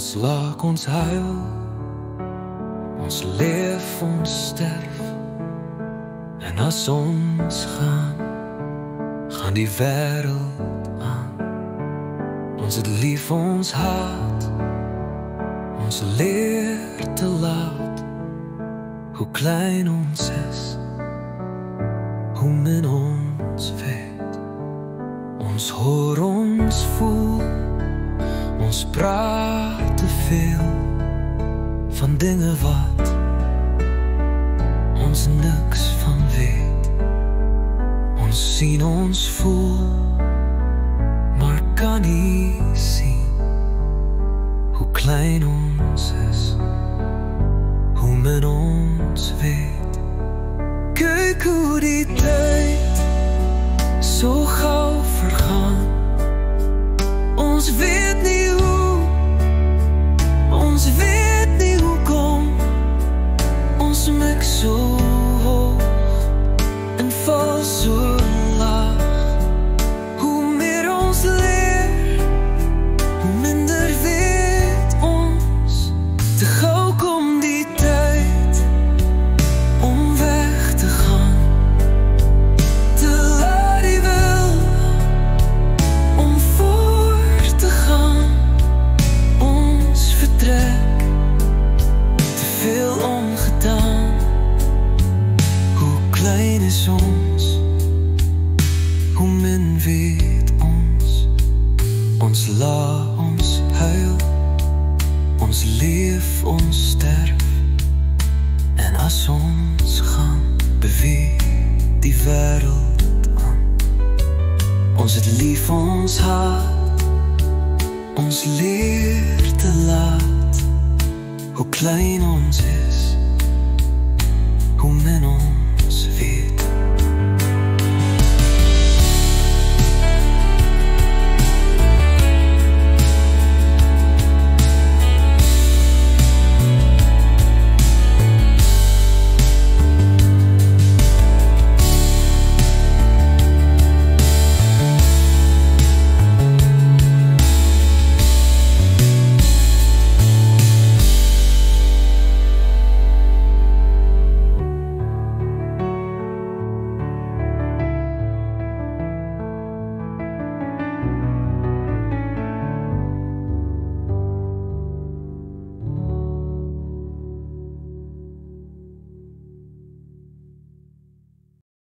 Ons lag, ons huil, ons leef, ons sterf. En as ons gaan, gaan die wêreld aan. Ons het lief, ons haat, ons leer te laat. Hoe klein ons is, hoe min ons weet. Ons hoor, ons voel, ons praat te veel van dinge wat ons niks van weet. Ons sien, ons voel, maar kan nie sien hoe klein ons is, hoe min ons weet. Kyk hoe die tyd so gauw vergaan. Ons weet nie hoe, ons weet nie hoekom. Ons mik so hoog en val so laag. Hoe meer ons leer, hoe minder weet ons. Te gauw kom die tyd om weg te gaan. Te laat die wil om voort te gaan. Ons vertrek, te veel ongedaan. Hoe klein is ons, hoe min weet ons. Ons lag, ons huil, ons leef, ons sterf. En as ons gaan, beweeg die wêreld aan. Ons het lief, ons haat, ons leer te laat. Hoe klein ons is, hoe min ons weet.